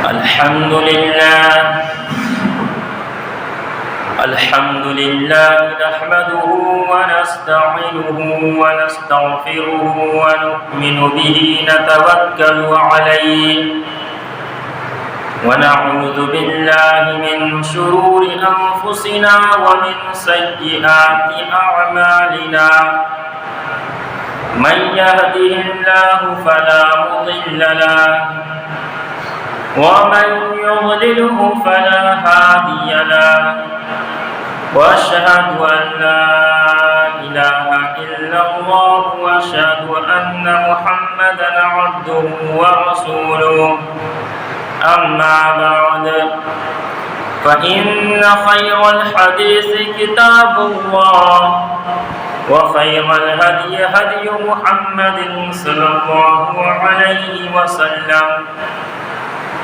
الحمد لله نحمده ونستعينه ونستغفره ونؤمن به نتوكل عليه ونعوذ بالله من شرور أنفسنا ومن سيئات أعمالنا من يهده الله فلا مضل له ومن يضلله فلا هادي له وأشهد أن لا إله إلا الله وأشهد أن محمدا عبده ورسوله أما بعد فإن خير الحديث كتاب الله وخير الهدي هدي محمد صلى الله عليه وسلم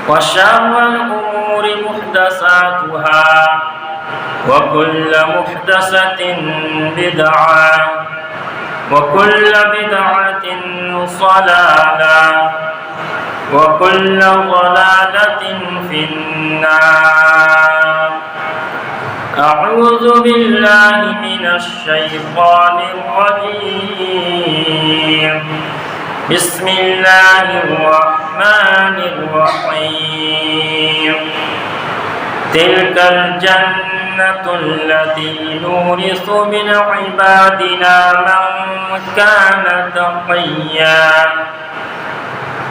وشر الأمور محدثاتها وكل محدثة بدعة وكل بدعة ضلالة وكل ضلالة في النار. أعوذ بالله من الشيطان الرجيم. بسم الله الرحمن الرحيم. تلك الجنة التي نورث من عبادنا من كان تقيا.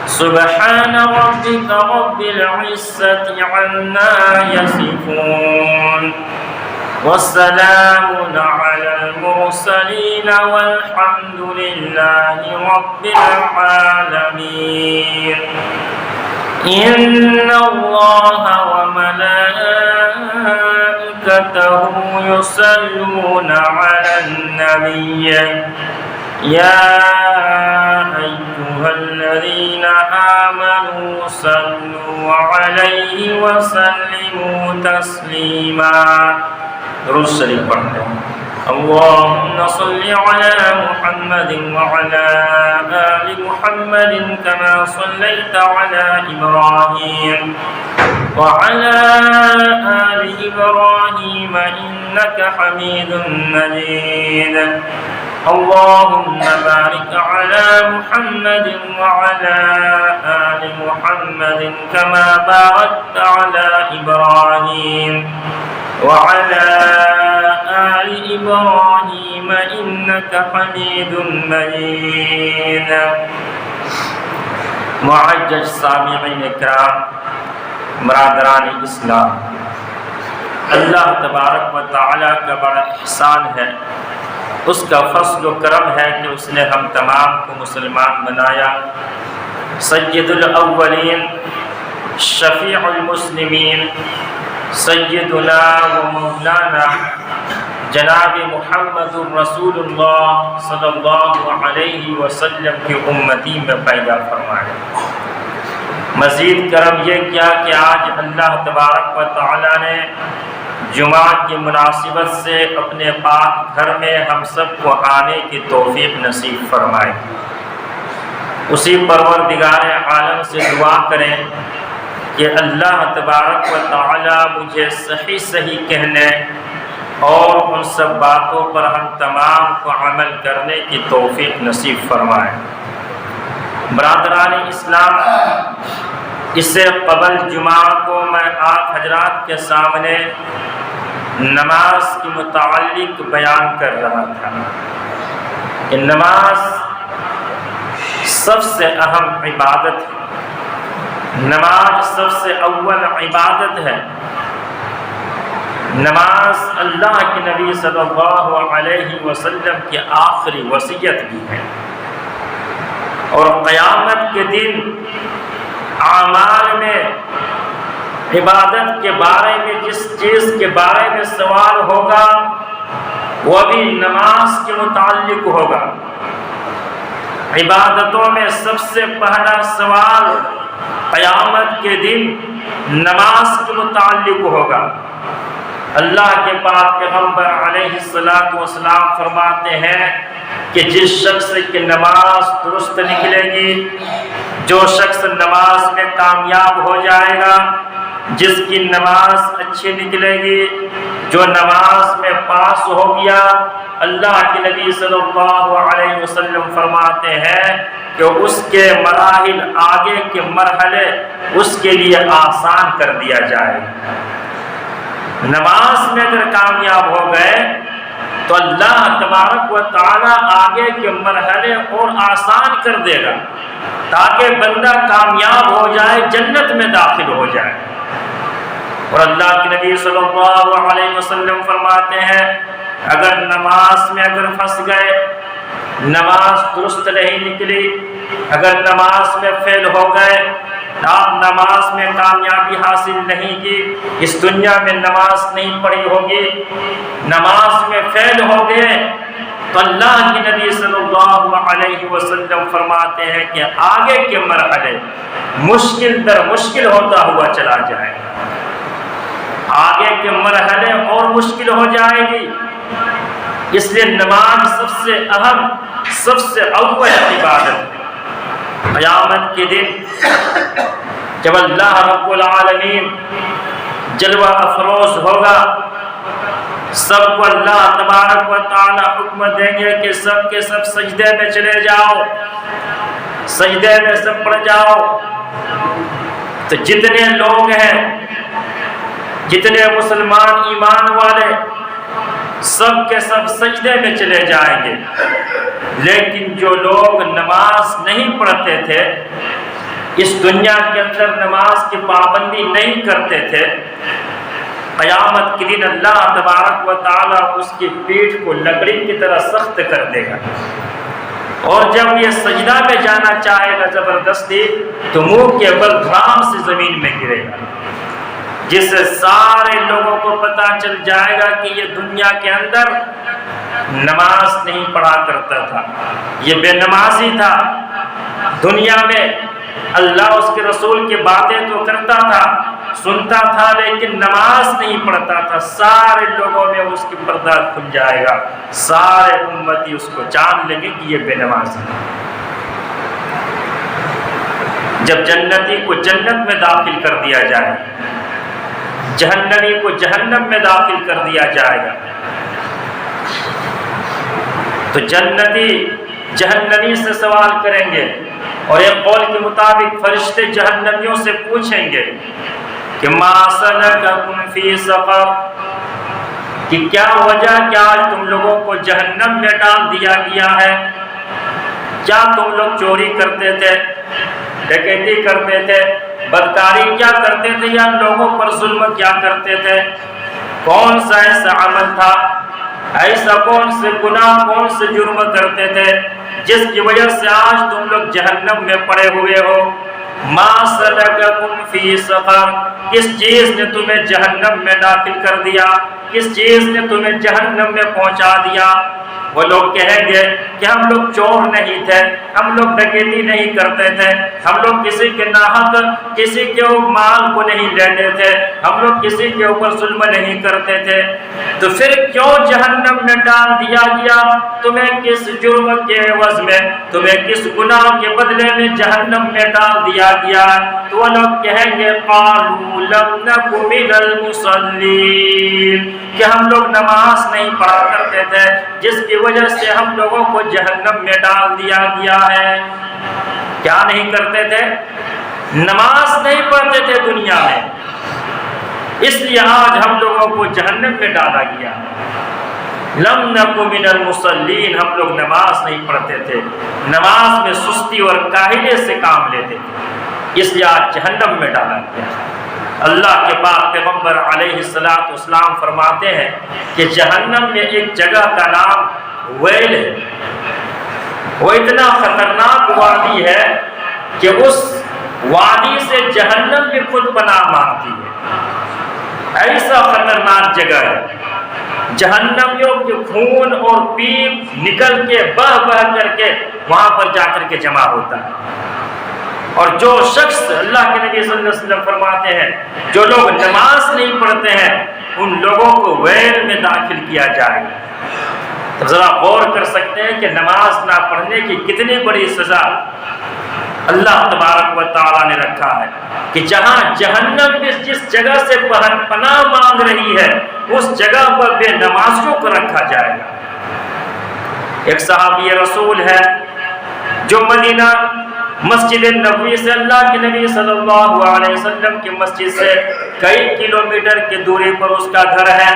سبحان ربك رب العزة عما يصفون والسلام على المرسلين والحمد لله رب العالمين. إن الله وملائكته يصلون على النبي يا أيها الذين آمنوا صلوا عليه وسلموا تسليما. درود شریف پڑھتے ہیں. اللهم صل على محمد وعلى آل محمد كما صليت على إبراهيم وعلى آل إبراهيم إنك حميد مجيد. اللهم بارك على محمد وعلى آل محمد كما باركت على إبراهيم وعلى آل إبراهيم إنك حميد مجيد. معزز سامعین کرام، برادران اسلام، اللہ تبارک و تعالی کا بڑا احسان ہے، اس کا فضل و کرم ہے کہ اس نے ہم تمام کو مسلمان بنایا. سید الاولین، شفیع المسلمین، سیدنا و مولانا جناب محمد رسول اللہ صلی اللہ علیہ وسلم کی امتی میں پیدا فرمائے. مزید کرم یہ کیا کہ آج اللہ تبارک و تعالی نے جمعہ کی مناسبت سے اپنے پاک گھر میں ہم سب کو آنے کی توفیق نصیب فرمائے. اسی پروردگار عالم سے دعا کریں کہ اللہ تبارک و تعالی مجھے صحیح صحیح کہنے اور ان سب باتوں پر ہم تمام کو عمل کرنے کی توفیق نصیب فرمائے. برادران اسلام، اس سے قبل جمعہ کو میں آپ حضرات کے سامنے نماز کے متعلق بیان کر رہا تھا کہ نماز سب سے اہم عبادت ہے. نماز سب سے اول عبادت ہے. نماز اللہ کے نبی صلی اللہ علیہ وسلم کی آخری وصیت بھی ہے، اور قیامت کے دن اعمال میں عبادت کے بارے میں جس چیز کے بارے میں سوال ہوگا وہ بھی نماز کے متعلق ہوگا. عبادتوں میں سب سے پہلا سوال قیامت کے دن نماز کے متعلق ہوگا. اللہ کے پاک پیغمبر علیہ السلام فرماتے ہیں کہ جس شخص کی نماز درست نکلے گی، جو شخص نماز میں کامیاب ہو جائے گا، جس کی نماز اچھی نکلے گی، جو نماز میں پاس ہو گیا، اللہ کے نبی صلی اللہ علیہ وسلم فرماتے ہیں کہ اس کے مراحل، آگے کے مرحلے اس کے لیے آسان کر دیا جائے گا۔ نماز میں اگر کامیاب ہو گئے تو اللہ تبارک و تعالی آگے کے مرحلے اور آسان کر دے گا، تاکہ بندہ کامیاب ہو جائے، جنت میں داخل ہو جائے۔ اور اللہ کے نبی صلی اللہ علیہ وسلم فرماتے ہیں اگر نماز میں اگر پھنس گئے، نماز درست نہیں نکلی، اگر نماز میں فیل ہو گئے، آپ نماز میں کامیابی حاصل نہیں کی، اس دنیا میں نماز نہیں پڑھی ہوگی، نماز میں فیل ہو گئے، تو اللہ کے نبی صلی اللہ علیہ وسلم فرماتے ہیں کہ آگے کے مرحلے مشکل در مشکل ہوتا ہوا چلا جائے گا، آگے کے مرحلے اور مشکل ہو جائے گی۔ اس لیے نماز سب سے اہم، سب سے اول عبادت ہے۔ قیامت کے دن جب اللہ رب العالمین جلوہ افروز ہوگا، سب کو اللہ تبارک و تعالی حکم دیں گے کہ سب کے سب سجدے میں چلے جاؤ، سجدے میں سب پڑ جاؤ۔ تو جتنے لوگ ہیں، جتنے مسلمان ایمان والے، سب کے سب سجدے میں چلے جائیں گے، لیکن جو لوگ نماز نہیں پڑھتے تھے، اس دنیا کے اندر نماز کی پابندی نہیں کرتے تھے، قیامت کے دن اللہ تبارک و تعالیٰ اس کی پیٹھ کو لکڑی کی طرح سخت کر دے گا، اور جب یہ سجدہ میں جانا چاہے گا زبردستی تو منہ کے بل دھڑام سے زمین میں گرے گا، جس سے سارے لوگوں کو پتہ چل جائے گا کہ یہ دنیا کے اندر نماز نہیں پڑھا کرتا تھا، یہ بے نمازی تھا، دنیا میں اللہ اس کے رسول کی باتیں تو کرتا تھا، سنتا تھا، لیکن نماز نہیں پڑھتا تھا۔ سارے لوگوں میں اس کی پردہ کھل جائے گا، سارے امتی اس کو جان لیں گے کہ یہ بے نمازی ہے۔ جب جنتی کو جنت میں داخل کر دیا جائے، جہنمی کو جہنم میں داخل کر دیا جائے گا، تو جنتی جہنمی سے سوال کریں گے، اور ایک قول کے مطابق فرشتے جہنمیوں سے پوچھیں گے کہ ما سلککم فی سقر، کہ کیا وجہ، کیا آج تم لوگوں کو جہنم میں ڈال دیا گیا ہے؟ کیا تم لوگ چوری کرتے تھے، ڈکیتی کرتے تھے، بدکاری کیا کرتے تھے، یا لوگوں پر ظلم کیا کرتے تھے؟ کون سا ایسا عمل تھا، ایسا کون سے گناہ، کون سے جرم کرتے تھے جس کی وجہ سے آج تم لوگ جہنم میں پڑے ہوئے ہو؟ ما سلککم فی سقر، کس چیز نے تمہیں جہنم میں داخل کر دیا، کس چیز نے تمہیں جہنم میں پہنچا دیا؟ وہ لوگ کہیں گے کہ ہم لوگ چور نہیں تھے، ہم لوگ ڈکیتی نہیں کرتے تھے، ہم لوگ کسی کے ناحق کسی کے مال کو نہیں لیتے تھے، ہم لوگ کسی کے اوپر ظلم نہیں کرتے تھے، تو پھر کیوں جہنم میں ڈال دیا گیا؟ تمہیں کس جرم کے عوض میں، تمہیں کس گناہ کے بدلے میں جہنم میں ڈال دیا گیا؟ تو وہ لوگ کہیں گے قالوا لم نک من المصلین، کہ ہم لوگ نماز نہیں پڑھا کرتے تھے، جس کی وجہ سے ہم لوگوں کو جہنم میں ڈال دیا گیا ہے۔ کیا نہیں کرتے تھے؟ نماز نہیں پڑھتے تھے دنیا میں، اس لیے آج ہم لوگوں کو جہنم میں ڈالا گیا۔ لم نک من المصلین، ہم لوگ نماز نہیں پڑھتے تھے، نماز میں سستی اور کاہلی سے کام لیتے تھے، اس لیے آج جہنم میں ڈالا گیا۔ اللہ کے پاک پیغمبر علیہ السلام فرماتے ہیں کہ جہنم میں ایک جگہ کا نام ویل ہے، وہ اتنا خطرناک وادی ہے کہ اس وادی سے جہنم بھی خود پناہ مانگتی ہے، ایسا خطرناک جگہ ہے۔ جہنمیوں کے خون اور پیپ نکل کے بہ بہ کر کے وہاں پر جا کر کے جمع ہوتا ہے، اور جو شخص، اللہ کے نبی صلی اللہ علیہ وسلم فرماتے ہیں، جو لوگ نماز نہیں پڑھتے ہیں ان لوگوں کو ویل میں داخل کیا جائے گا۔ تو ذرا غور کر سکتے ہیں کہ نماز نہ پڑھنے کی کتنی بڑی سزا اللہ تبارک و تعالیٰ نے رکھا ہے۔ کہ جہاں جہنم جس جگہ سے پناہ مانگ رہی ہے اس جگہ پر بے نمازیوں کو رکھا جائے گا۔ ایک صحابی رسول ہے جو مدینہ مسجد نبوی سے اللہ کے نبی صلی اللہ علیہ وسلم کی مسجد سے کئی کلومیٹر کی دوری پر اس کا گھر ہے،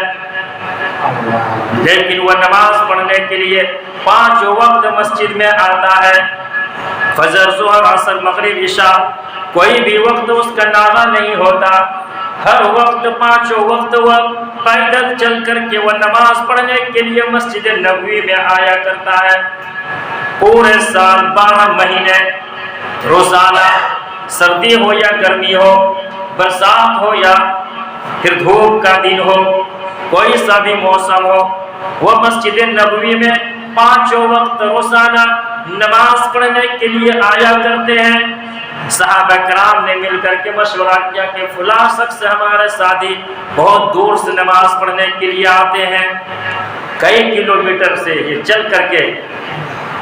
لیکن وہ نماز پڑھنے کے لیے 5 وقت مسجد میں آتا ہے، فجر، ظہر، عصر، مغرب، عشاء، کوئی بھی وقت اس کا ناغہ نہیں ہوتا، ہر وقت 5 وقت وہ پیدل چل کر کے وہ نماز پڑھنے کے لیے مسجد نبوی میں آیا کرتا ہے۔ پورے سال 12 مہینے روزانہ، سردی ہو یا گرمی ہو، برسات ہو یا پھر دھوپ کا دن ہو، کوئی سا بھی موسم ہو، وہ مسجد نبوی میں 5 وقت روزانہ نماز پڑھنے کے لیے آیا کرتے ہیں۔ صحابہ کرام نے مل کر کے مشورہ کیا کہ فلاں شخص ہمارے ساتھی بہت دور سے نماز پڑھنے کے لیے آتے ہیں، کئی کلومیٹر سے یہ چل کر کے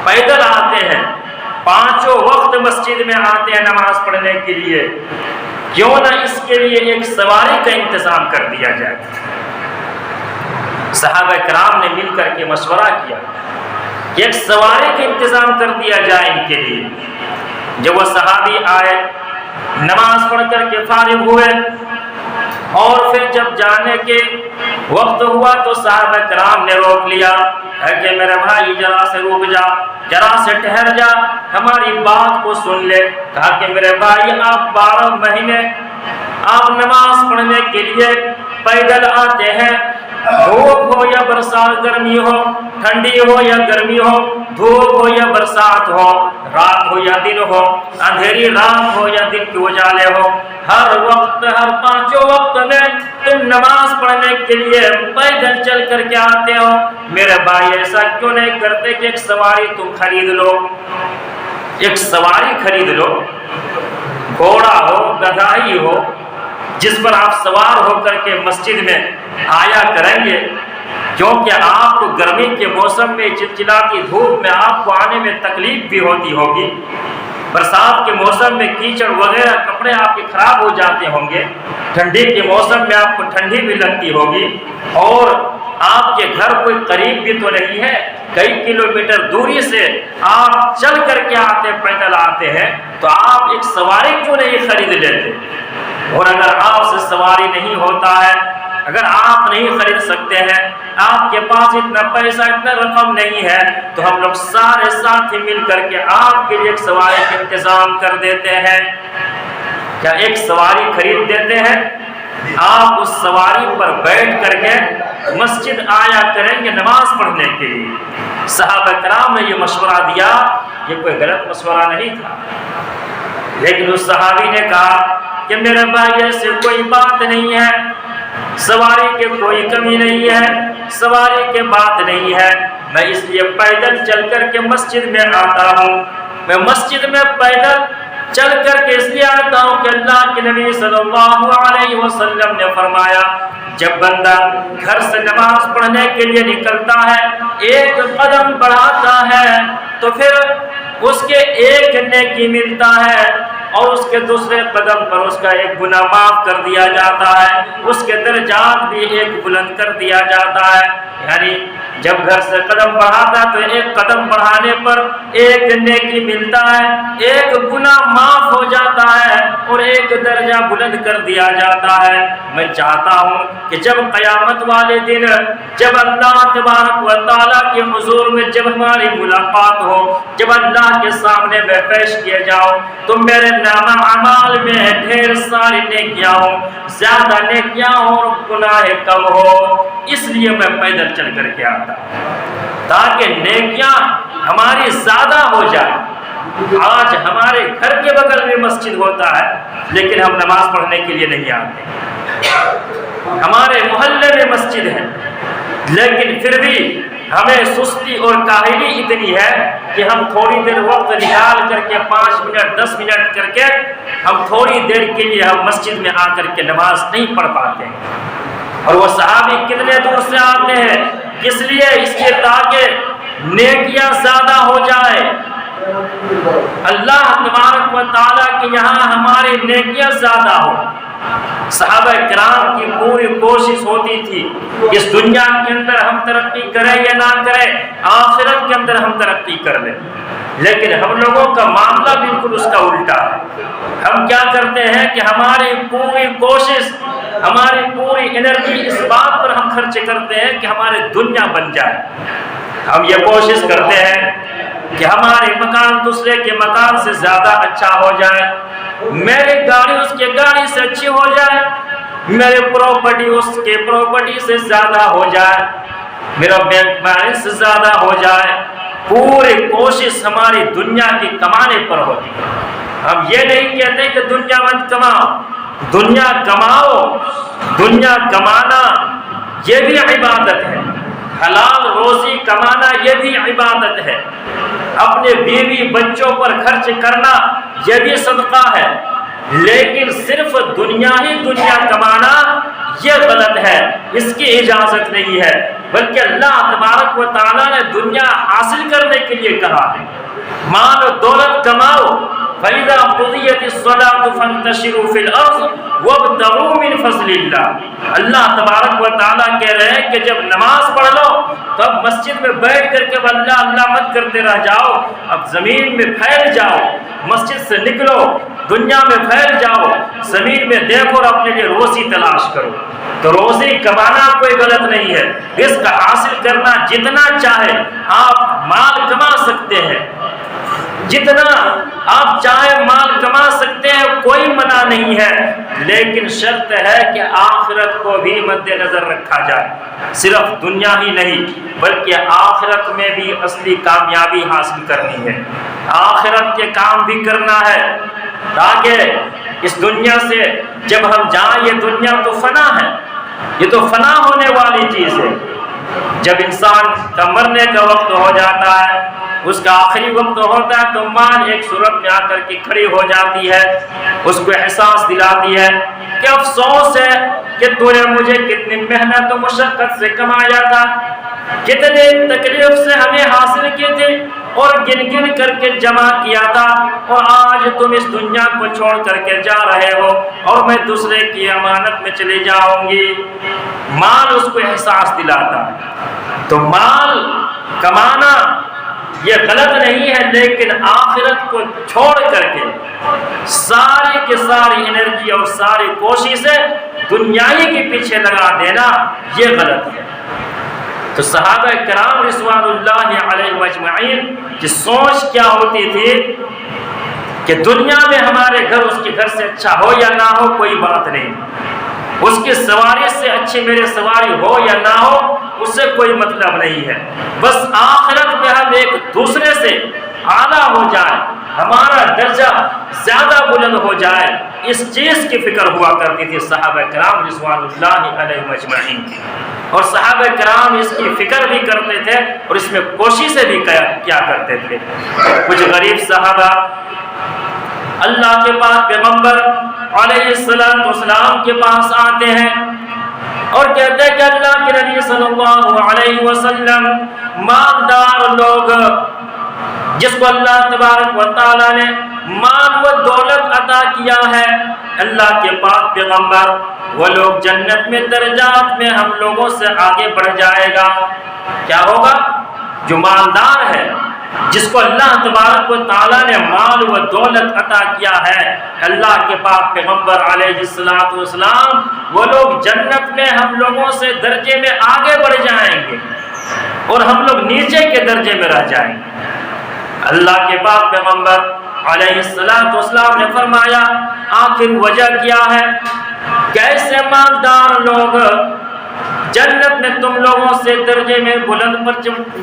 پیدل آتے ہیں، 5 وقت مسجد میں آتے ہیں نماز پڑھنے کے لیے، کیوں نہ اس کے لیے ایک سواری کا انتظام کر دیا جائے۔ صحابہ کرام نے مل کر کے مشورہ کیا کہ ایک سواری کا انتظام کر دیا جائے ان کے لیے۔ جب وہ صحابی آئے، نماز پڑھ کر کے فارغ ہوئے اور پھر جب جانے کے وقت ہوا تو صحابہ کرام نے روک لیا کہ میرے بھائی ذرا سے رک جا، ذرا سے ٹھہر جا، ہماری بات کو سن لے۔ کہا کہ میرے بھائی آپ 12 مہینے آپ نماز پڑھنے کے لیے پیدل آتے ہیں، دھوپ ہو یا برسات، گرمی ہو، ٹھنڈی ہو یا گرمی ہو، دھوپ ہو یا برسات ہو، رات ہو یا دن ہو، اندھیری رات ہو یا دن کے اجالے ہو، ہر وقت، ہر 5 وقت میں تم نماز پڑھنے کے لیے پیدل چل کر کے آتے ہو، میرے بھائی ایسا کیوں نہیں کرتے کہ ایک سواری تم خرید لو، ایک سواری خرید لو، گھوڑا ہو، گدھائی ہو، جس پر آپ سوار ہو کر کے مسجد میں آیا کریں گے، کیونکہ آپ کو گرمی کے موسم میں چلچلاتی دھوپ میں آپ کو آنے میں تکلیف بھی ہوتی ہوگی، برسات کے موسم میں کیچڑ وغیرہ کپڑے آپ کے خراب ہو جاتے ہوں گے، ٹھنڈی کے موسم میں آپ کو ٹھنڈی بھی لگتی ہوگی، اور آپ کے گھر کوئی قریب بھی تو نہیں ہے، کئی کلومیٹر دوری سے آپ چل کر کے آتے، پیدل آتے ہیں، تو آپ ایک سواری کیوں نہیں خرید لیتے؟ اور اگر آپ سے سواری نہیں ہوتا ہے، اگر آپ نہیں خرید سکتے ہیں، آپ کے پاس اتنا پیسہ، اتنا رقم نہیں ہے، تو ہم لوگ سارے ساتھی مل کر کے آپ کے لیے ایک سواری کا انتظام کر دیتے ہیں۔ کیا ایک سواری خرید دیتے ہیں؟ آپ اس سواری پر بیٹھ کر کے مسجد آیا کریں گے نماز پڑھنے کے لیے۔ صحابہ کرام نے یہ مشورہ دیا، یہ کوئی غلط مشورہ نہیں تھا، لیکن اس صحابی نے کہا کہ میرے بھائی ایسے کوئی بات نہیں ہے، سواری کے کوئی کمی نہیں ہے، سواری کے بات نہیں ہے، میں اس لیے پیدل چل کر کے مسجد میں آتا ہوں، میں مسجد میں پیدل چل کر کے اس لیے آتا ہوں کہ اللہ کے نبی صلی اللہ علیہ وسلم نے فرمایا جب بندہ گھر سے نماز پڑھنے کے لیے نکلتا ہے، ایک قدم بڑھاتا ہے تو پھر اس کے ایک نیکی ملتا ہے، اور اس کے دوسرے قدم پر اس کا ایک گناہ معاف کر دیا جاتا ہے، اس کے درجات بھی ایک بلند کر دیا جاتا ہے۔ یعنی جب گھر سے قدم بڑھاتا تو ایک قدم بڑھانے پر ایک نیکی ملتا ہے، ایک گناہ معاف ہو جاتا ہے، اور ایک درجہ بلند کر دیا جاتا ہے۔ میں چاہتا ہوں کہ جب قیامت والے دن جب اللہ تبارک و تعالیٰ کے حضور میں جب ہماری ملاقات ہو، جب اللہ کے سامنے میں پیش کیے جاؤ تو میرے نامہ اعمال میں ڈھیر ساری نیکیاں ہوں، زیادہ نیکیاں ہوں اور گناہ کم ہو، اس لیے میں پیدل چل کر کے آتا تاکہ نیکیاں ہماری زیادہ ہو جائے۔ آج ہمارے گھر کے بغل میں مسجد ہوتا ہے لیکن ہم نماز پڑھنے کے لیے نہیں آتے، ہمارے محلے میں مسجد ہے لیکن پھر بھی ہمیں سستی اور کاہلی اتنی ہے کہ ہم تھوڑی دیر وقت نکال کر کے 5 منٹ 10 منٹ کر کے ہم تھوڑی دیر کے لیے ہم مسجد میں آ کر کے نماز نہیں پڑھ پاتے ہیں۔ اور وہ صحابی کتنے دور سے آتے ہیں، اس لیے تاکہ نیکیاں زیادہ ہو جائے، اللہ تبارک و تعالیٰ کے یہاں ہماری نیکیاں زیادہ ہو۔ صحابہ کرام کی پوری کوشش ہوتی تھی اس دنیا کے اندر ہم ترقی کریں یا نہ کریں، آخرت کے اندر ہم ترقی کر لیں، لیکن ہم لوگوں کا معاملہ بالکل اس کا الٹا ہے۔ ہم کیا کرتے ہیں کہ ہماری پوری کوشش، ہماری پوری انرجی اس بات پر ہم خرچ کرتے ہیں کہ ہماری دنیا بن جائے۔ ہم یہ کوشش کرتے ہیں کہ ہمارے مکان دوسرے کے مکان سے زیادہ اچھا ہو جائے، میری گاڑی اس کے گاڑی سے اچھی ہو جائے، میرے پراپرٹی اس کے پراپرٹی سے زیادہ ہو جائے، میرا بینک بیلنس سے زیادہ ہو جائے۔ پوری کوشش ہماری دنیا کی کمانے پر ہوتی ہے۔ ہم یہ نہیں کہتے کہ دنیا مت کماؤ، دنیا کماؤ، دنیا کمانا یہ بھی عبادت ہے، حلال روزی کمانا یہ بھی عبادت ہے، اپنے بیوی بچوں پر خرچ کرنا یہ بھی صدقہ ہے، لیکن صرف دنیا ہی دنیا کمانا یہ غلط ہے، اس کی اجازت نہیں ہے، بلکہ اللہ تبارک و تعالیٰ نے دنیا حاصل کرنے کے لیے کہا ہے مال و دولت کماؤ، فَإِذَا قُضِيَتِ الصَّلَاةُ فَانتَشِرُوا فِي الْأَرْضِ وَابْتَغُوا مِنْ فَضْلِ اللَّهِ۔ اللہ تبارک و تعالیٰ کہہ رہے ہیں کہ جب نماز پڑھ لو تو اب مسجد میں بیٹھ کر کے اللہ اللہ مت کرتے رہ جاؤ، اب زمین میں پھیل جاؤ، مسجد سے نکلو، دنیا میں پھیل جاؤ، زمین میں دیکھو اور اپنے لیے روزی تلاش کرو۔ تو روزی کمانا کوئی غلط نہیں ہے، رزق حاصل کرنا جتنا چاہے آپ مال کما سکتے ہیں، جتنا آپ چاہے مال کما سکتے ہیں، کوئی منع نہیں ہے، لیکن شرط ہے کہ آخرت کو بھی مد نظر رکھا جائے، صرف دنیا ہی نہیں بلکہ آخرت میں بھی اصلی کامیابی حاصل کرنی ہے، آخرت کے کام بھی کرنا ہے، تاکہ اس دنیا سے جب ہم جائیں، یہ دنیا تو فنا ہے، یہ تو فنا ہونے والی چیز ہے۔ جب انسان کا مرنے کا وقت ہو جاتا ہے، اس کا آخری وقت ہوتا ہے، تو ماں ایک صورت میں آ کر کے کھڑی ہو جاتی ہے، اس کو احساس دلاتی ہے کہ افسوس ہے کہ تو نے مجھے کتنی محنت و مشقت سے کمایا تھا، کتنے تکلیف سے ہمیں حاصل کی تھی اور گن گن کر کے جمع کیا تھا، اور آج تم اس دنیا کو چھوڑ کر کے جا رہے ہو اور میں دوسرے کی امانت میں چلی جاؤں گی۔ مال اس کو احساس دلاتا ہے۔ تو مال کمانا یہ غلط نہیں ہے، لیکن آخرت کو چھوڑ کر کے ساری کی ساری انرجی اور ساری کوششیں دنیائی کے پیچھے لگا دینا یہ غلط ہے۔ تو صحابہ کرام رضوان اللہ علیہم اجمعین کی سوچ کیا ہوتی تھی کہ دنیا میں ہمارے گھر اس کے گھر سے اچھا ہو یا نہ ہو کوئی بات نہیں، اس کی سواری سے اچھی میری سواری ہو یا نہ ہو اس سے کوئی مطلب نہیں ہے، بس آخرت میں ہم ایک دوسرے سے اعلیٰ ہو جائیں، ہمارا درجہ زیادہ بلند ہو جائے، اس چیز کی فکر ہوا کرتی تھی صحابہ کرام رضوان اللہ علیہم اجمعین، اور صحابہ کرام اس کی فکر بھی کرتے تھے اور اس میں کوششیں بھی کیا کرتے تھے۔ کچھ غریب صحابہ اللہ کے پاک پیغمبر علیہ السلام کے پاس آتے ہیں اور کہتے ہیں کہ اللہ کے نبی صلی اللہ علیہ وسلم، مالدار لوگ جس کو اللہ تبارک و تعالیٰ نے مال و دولت عطا کیا ہے، اللہ کے پاک پیغمبر وہ لوگ جنت میں درجات میں ہم لوگوں سے آگے بڑھ جائے گا۔ کیا ہوگا؟ جو مالدار ہے، جس کو اللہ تبارک و تعالیٰ نے مال و دولت عطا کیا ہے، اللہ کے پاک پیغمبر علیہ السلام وہ لوگ جنت میں ہم لوگوں سے درجے میں آگے بڑھ جائیں گے اور ہم لوگ نیچے کے درجے میں رہ جائیں گے۔ اللہ کے پاک پیغمبر علیہ السلام نے فرمایا آخر وجہ کیا ہے؟ کیسے مالدار لوگ جنت میں تم لوگوں سے درجے میں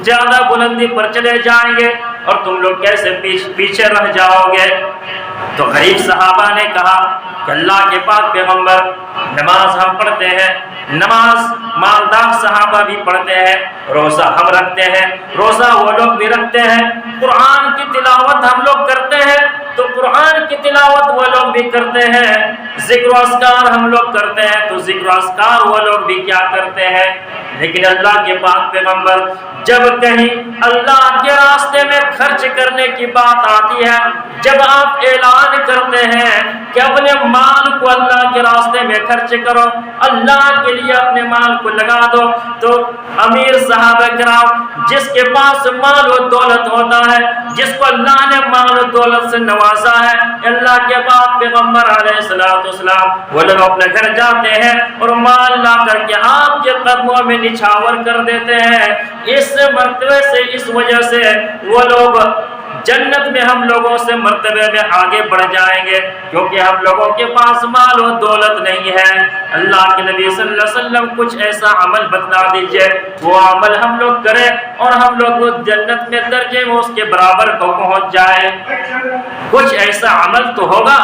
زیادہ بلندی پر چلے جائیں گے اور تم لوگ کیسے پیچھے رہ جاؤ گے؟ تو غریب صحابہ نے کہا کہ اللہ کے پاک پیغمبر، نماز ہم پڑھتے ہیں، نماز مالدار صحابہ بھی پڑھتے ہیں، روزہ ہم رکھتے ہیں، روزہ وہ لوگ بھی رکھتے ہیں، قرآن کی تلاوت ہم لوگ کرتے ہیں تو قرآن کی تلاوت وہ لوگ بھی کرتے ہیں، ذکر و اذکار ہم لوگ کرتے ہیں تو ذکر و اذکار وہ لوگ بھی کیا کرتے ہیں، لیکن اللہ کے پاک پیغمبر جب کہیں اللہ کے راستے میں خرچ کرنے کی بات آتی ہے، جب آپ اعلان کرتے ہیں کہ اپنے مال کو اللہ کے راستے میں خرچ کرو، اللہ کے لیے اپنے مال کو لگا دو، تو امیر صحابہ کرام جس کے پاس مال و دولت ہوتا ہے، جس کو اللہ نے مال و دولت سے نوازا ہے، اللہ کے پاک پیغمبر علیہ السلام وہ لوگ اپنے گھر جاتے ہیں اور مال لا کر کے آپ کے قدموں میں نچھاور کر دیتے ہیں۔ اس مرتبے سے، اس وجہ سے وہ لوگ جنت میں ہم لوگوں سے مرتبے میں آگے بڑھ جائیں گے، کیونکہ ہم لوگوں کے پاس مال و دولت نہیں ہے۔ اللہ کے نبی صلی اللہ علیہ وسلم کچھ ایسا عمل بتلا دیجئے، وہ عمل ہم لوگ کریں اور ہم لوگ جنت میں درجے میں اس کے برابر کو پہنچ جائے۔ کچھ ایسا عمل تو ہوگا،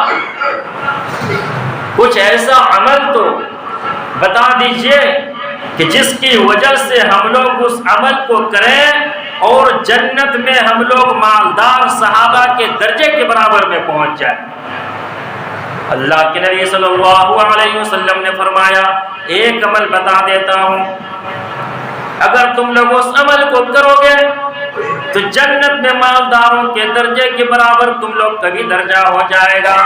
کچھ ایسا عمل تو بتا دیجئے کہ جس کی وجہ سے ہم لوگ اس عمل کو کریں اور جنت میں ہم لوگ مالدار صحابہ کے درجے کے برابر میں پہنچ جائیں۔ اللہ کے نبی صلی اللہ علیہ وسلم نے فرمایا، ایک عمل بتا دیتا ہوں، اگر تم لوگ اس عمل کو کرو گے تو جنت میں مالداروں کے درجے کے برابر تم لوگ کا بھی درجہ ہو جائے گا۔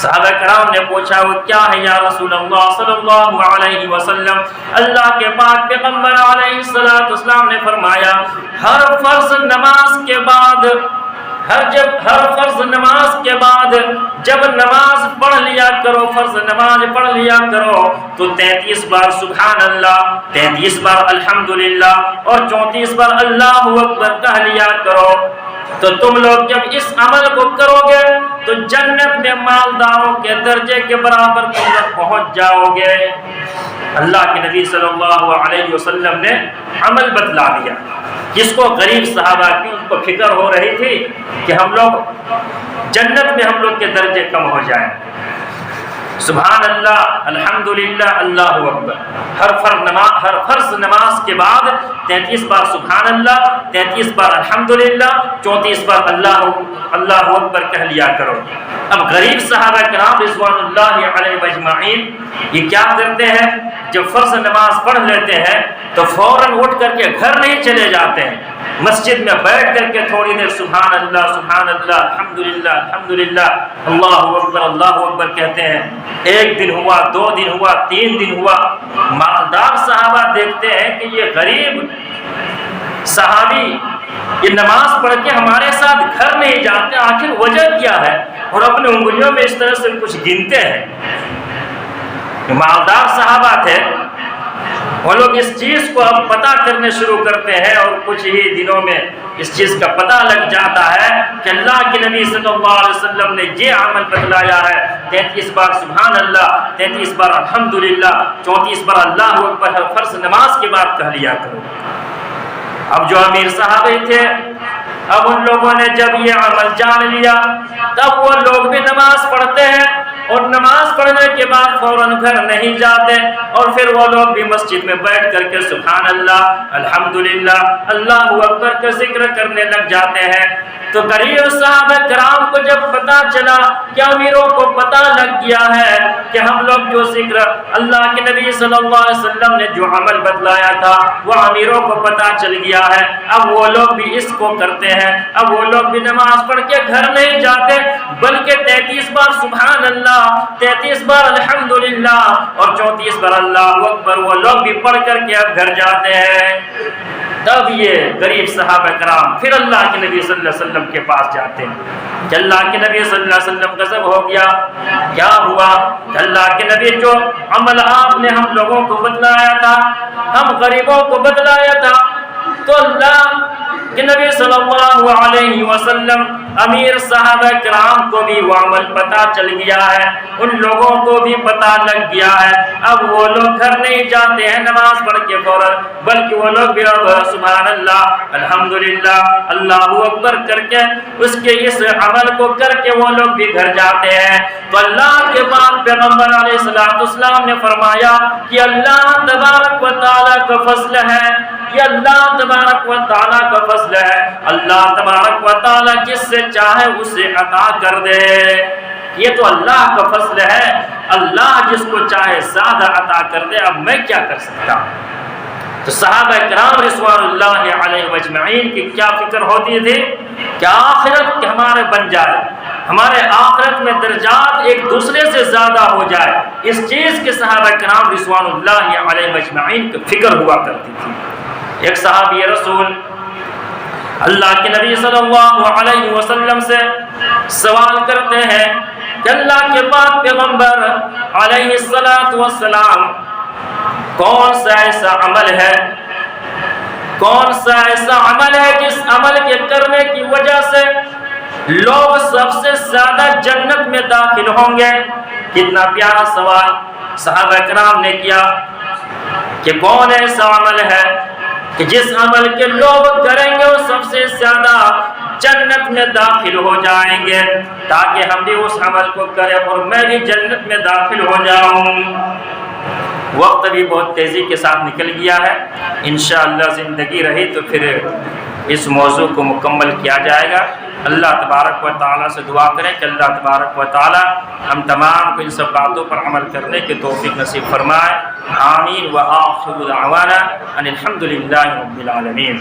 صحابہ کرام نے پوچھا، وہ کیا ہے یا رسول اللہ صلی اللہ علیہ وسلم؟ اللہ کے پاک پیغمبر علیہ السلام نے فرمایا، ہر فرض نماز کے بعد ہر فرض نماز کے بعد جب نماز پڑھ لیا کرو، فرض نماز پڑھ لیا کرو تو 33 بار سبحان اللہ، 33 بار الحمدللہ اور 34 بار اللہ اکبر کہہ لیا کرو۔ تو تم لوگ جب اس عمل کو کرو گے تو جنت میں مالداروں کے درجے کے برابر تم لوگ پہنچ جاؤ گے۔ اللہ کے نبی صلی اللہ علیہ وسلم نے عمل بتلا دیا، جس کو غریب صحابہ کی ان کو فکر ہو رہی تھی کہ ہم لوگ جنت میں ہم لوگ کے درجے کم ہو جائیں۔ سبحان اللہ، الحمدللہ، اللہ اکبر، ہر فرض نماز کے بعد 33 بار سبحان اللہ، 33 بار الحمدللہ، 34 بار اللہ اکبر کہہ لیا کرو۔ اب غریب صحابہ کرام رضوان اللہ علیہ اجمعین یہ کیا کرتے ہیں، جب فرض نماز پڑھ لیتے ہیں تو فوراً اٹھ کر کے گھر نہیں چلے جاتے ہیں، مسجد میں بیٹھ کر کے تھوڑی دیر سبحان اللہ سبحان اللہ، الحمدللہ الحمدللہ، اللہ اکبر کہتے ہیں۔ ایک دن ہوا، 2 دن ہوا، 3 دن ہوا، مالدار صحابہ دیکھتے ہیں کہ یہ غریب صحابی یہ نماز پڑھ کے ہمارے ساتھ گھر نہیں جاتے، آخر وجہ کیا ہے؟ اور اپنے انگلیوں میں اس طرح سے کچھ گنتے ہیں۔ مالدار صحابہ تھے، وہ لوگ اس چیز کو اب پتہ کرنے شروع کرتے ہیں اور کچھ ہی دنوں میں اس چیز کا پتہ لگ جاتا ہے کہ اللہ کے نبی صلی اللہ علیہ وسلم نے یہ عمل بتلایا ہے، 33 بار سبحان اللہ، 33 بار الحمدللہ، 34 بار اللہ اکبر ہر فرض نماز کے بعد کہہ لیا کرو۔ اب جو امیر صحابہ تھے، اب ان لوگوں نے جب یہ عمل جان لیا، تب وہ لوگ بھی نماز پڑھتے ہیں اور نماز پڑھنے کے بعد فوراً گھر نہیں جاتے، اور پھر وہ لوگ بھی مسجد میں بیٹھ کر کے سبحان اللہ الحمدللہ اللہ اکبر کا ذکر کرنے لگ جاتے ہیں۔ تو غریب صحابہ کرام کو جب پتا چلا کہ امیروں کو پتا لگ گیا ہے کہ ہم لوگ جو ذکر اللہ کے نبی صلی اللہ علیہ وسلم نے جو عمل بتلایا تھا وہ امیروں کو پتا چل گیا ہے، اب وہ لوگ بھی اس کو کرتے ہیں، اب وہ لوگ بھی نماز پڑھ کے گھر نہیں جاتے بلکہ 33 بار سبحان اللہ، 33 بار الحمدللہ اور 34 بار اللہ اکبر وہ لوگ بھی پڑھ کر کے اب گھر جاتے ہیں۔ تب یہ غریب صحابہ کرام پھر اللہ کے نبی صلی اللہ علیہ وسلم کے پاس جاتے ہیں کہ اللہ کے نبی صلی اللہ علیہ وسلم غضب ہو گیا، کیا ہوا؟ کہ اللہ کے نبی جو عمل آپ نے ہم لوگوں کو بتلایا تھا، ہم غریبوں کو بتلایا تھا، تو اللہ کہ نبی صلی اللہ علیہ وسلم امیر صحابہ کرام کو بھی وہ عمل پتہ چل گیا ہے، ان لوگوں کو بھی پتہ لگ گیا ہے، اب وہ لوگ گھر نہیں جاتے ہیں نماز پڑھ کے فوراً، بلکہ وہ لوگ بھی اب سبحان اللہ الحمدللہ اللہ اکبر کر کے اس کے اس عمل کو کر کے وہ لوگ بھی گھر جاتے ہیں۔ تو اللہ کے پاک پیغمبر علیہ السلام نے فرمایا کہ اللہ تبارک و تعالیٰ کا فضل ہے، یہ اللہ تبارک و تعالیٰ کا فضل ہے، اللہ تبارک و تعالیٰ جس سے چاہے اسے عطا کر دے، یہ تو اللہ کا فضل ہے، اللہ جس کو چاہے زیادہ عطا کر دے، اب میں کیا کر سکتا ہوں؟ تو صحابہ کرام رضوان اللہ علیہ اجمعین کی کیا فکر ہوتی تھی کہ آخرت کہ ہمارے بن جائے، ہمارے آخرت میں درجات ایک دوسرے سے زیادہ ہو جائے، اس چیز کے صحابہ کرام رضوان اللہ علیہ اجمعین کی فکر ہوا کرتی تھی۔ ایک صحابی رسول اللہ کے نبی صلی اللہ علیہ وسلم سے سوال کرتے ہیں کہ اللہ کے بعد پیغمبر علیہ السلام کون سا ایسا عمل ہے، کون سا ایسا عمل ہے جس عمل کے کرنے کی وجہ سے لوگ سب سے زیادہ جنت میں داخل ہوں گے؟ کتنا پیارا سوال صحابہ کرام نے کیا کہ کون ایسا عمل ہے کہ جس عمل کے لوگ کریں گے وہ سب سے زیادہ جنت میں داخل ہو جائیں گے، تاکہ ہم بھی اس عمل کو کریں اور میں بھی جنت میں داخل ہو جاؤں۔ وقت بھی بہت تیزی کے ساتھ نکل گیا ہے، انشاءاللہ زندگی رہی تو پھر اس موضوع کو مکمل کیا جائے گا۔ اللہ تبارک و تعالیٰ سے دعا کریں کہ اللہ تبارک و تعالیٰ ہم تمام کو ان سب باتوں پر عمل کرنے کی توفیق نصیب فرمائے۔ آمین۔ وآخر دعوانا ان الحمد للہ رب العالمین۔